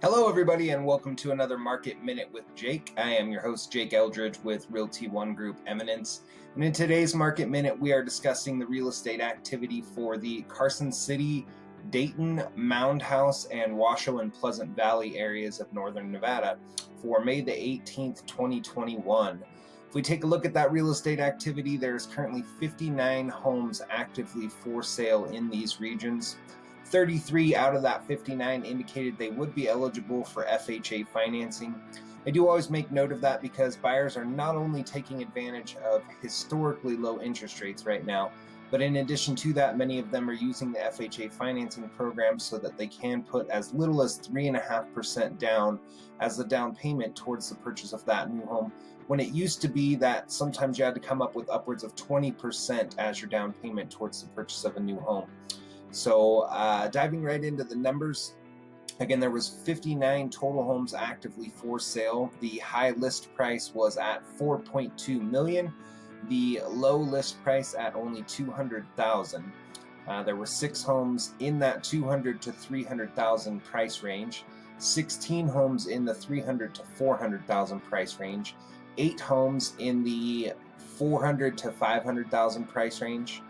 Hello, everybody, and welcome to another Market Minute with Jake. I am your host, Jake Eldridge with Realty One Group Eminence. And in today's Market Minute, we are discussing the real estate activity for the Carson City, Dayton, Moundhouse, and Washoe and Pleasant Valley areas of northern Nevada for May the 18th, 2021. If we take a look at that real estate activity, there's currently 59 homes actively for sale in these regions. 33 out of that 59 indicated they would be eligible for FHA financing. I do always make note of that because buyers are not only taking advantage of historically low interest rates right now, but in addition to that, many of them are using the FHA financing program so that they can put as little as 3.5% down as the down payment towards the purchase of that new home, when it used to be that sometimes you had to come up with upwards of 20% as your down payment towards the purchase of a new home. So diving right into the numbers, again, there was 59 total homes actively for sale. The high list price was at $4.2 million. The low list price at only $200,000. There were 6 homes in that $200,000 to $300,000 price range, 16 homes in the $300,000 to $400,000 price range, 8 homes in the $400,000 to $500,000 price range,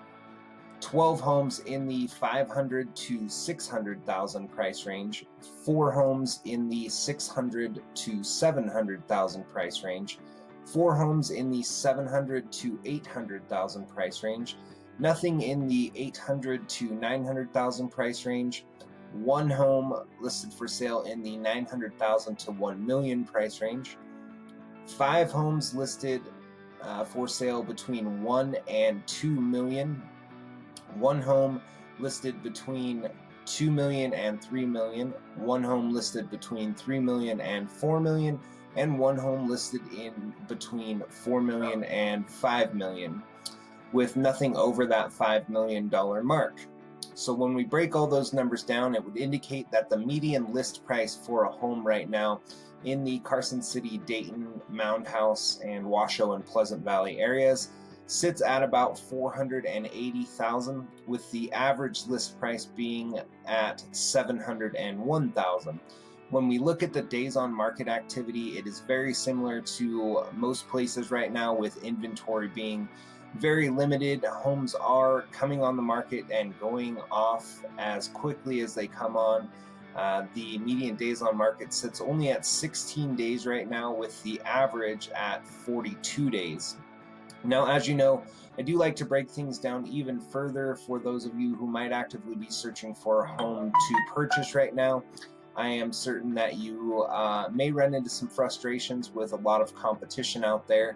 12 homes in the $500,000 to $600,000 price range, 4 homes in the $600,000 to $700,000 price range, 4 homes in the $700,000 to $800,000 price range, nothing in the $800,000 to $900,000 price range, 1 home listed for sale in the $900,000 to $1 million price range, 5 homes listed for sale between $1 and $2 million. 1 home listed between $2 million and $3 million, 1 home listed between $3 million and $4 million, and 1 home listed in between $4 million and $5 million, with nothing over that $5 million mark. So when we break all those numbers down, it would indicate that the median list price for a home right now in the Carson City, Dayton, Moundhouse, and Washoe and Pleasant Valley areas sits at about $480,000, with the average list price being at $701,000. When we look at the days on market activity, it is very similar to most places right now, with inventory being very limited. Homes are coming on the market and going off as quickly as they come on. The median days on market sits only at 16 days right now, with the average at 42 days. Now, as you know, I do like to break things down even further for those of you who might actively be searching for a home to purchase right now. I am certain that you may run into some frustrations with a lot of competition out there.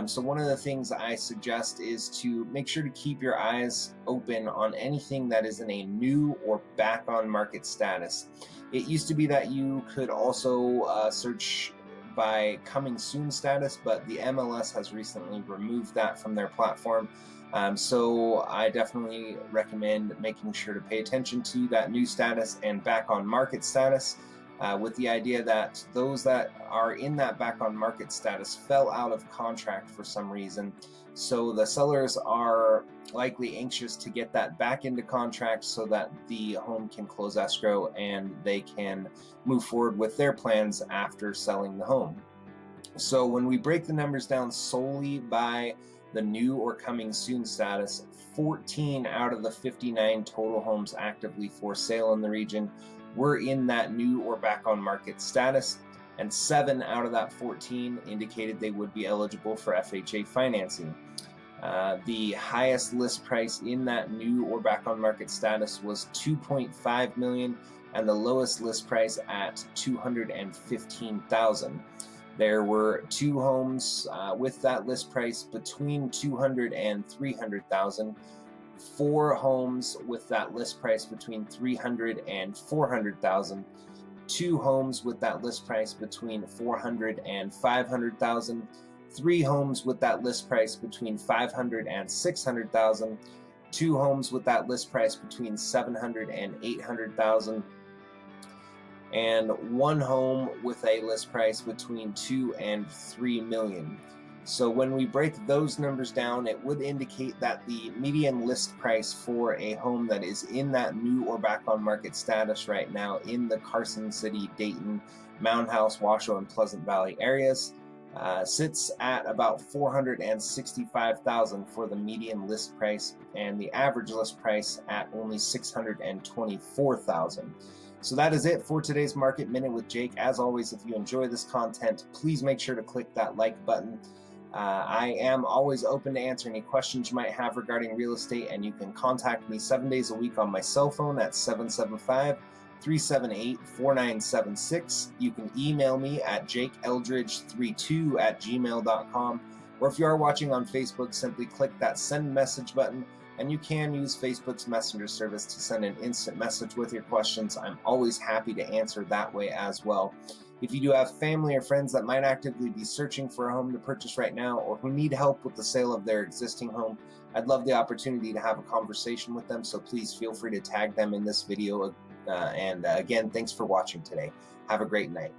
So one of the things I suggest is to make sure to keep your eyes open on anything that is in a new or back on market status. It used to be that you could also search by coming soon status, but the MLS has recently removed that from their platform. So I definitely recommend making sure to pay attention to that new status and back on market status, with the idea that those that are in that back on market status fell out of contract for some reason. So the sellers are likely anxious to get that back into contract so that the home can close escrow and they can move forward with their plans after selling the home. So when we break the numbers down solely by the new or coming soon status, 14 out of the 59 total homes actively for sale in the region were in that new or back on market status, and 7 out of that 14 indicated they would be eligible for FHA financing. The highest list price in that new or back on market status was $2.5 million, and the lowest list price at $215,000. There were 2 homes with that list price between $200,000 and $300,000. 4 homes with that list price between $300,000 and $400,000. 2 homes with that list price between $400,000 and $500,000. 3 homes with that list price between $500,000 and $600,000. 2 homes with that list price between $700,000 and $800,000. And 1 home with a list price between $2 and $3 million. So when we break those numbers down, it would indicate that the median list price for a home that is in that new or back on market status right now in the Carson City, Dayton, Moundhouse, Washoe, and Pleasant Valley areas sits at about $465,000 for the median list price, and the average list price at only $624,000. So that is it for today's Market Minute with Jake. As always, if you enjoy this content, please make sure to click that like button. I am always open to answer any questions you might have regarding real estate, and you can contact me 7 days a week on my cell phone at 775-378-4976. You can email me at jakeeldridge32@gmail.com, or if you are watching on Facebook, simply click that send message button, and you can use Facebook's messenger service to send an instant message with your questions. I'm always happy to answer that way as well. If you do have family or friends that might actively be searching for a home to purchase right now, or who need help with the sale of their existing home, I'd love the opportunity to have a conversation with them, so please feel free to tag them in this video. Again, thanks for watching today. Have a great night.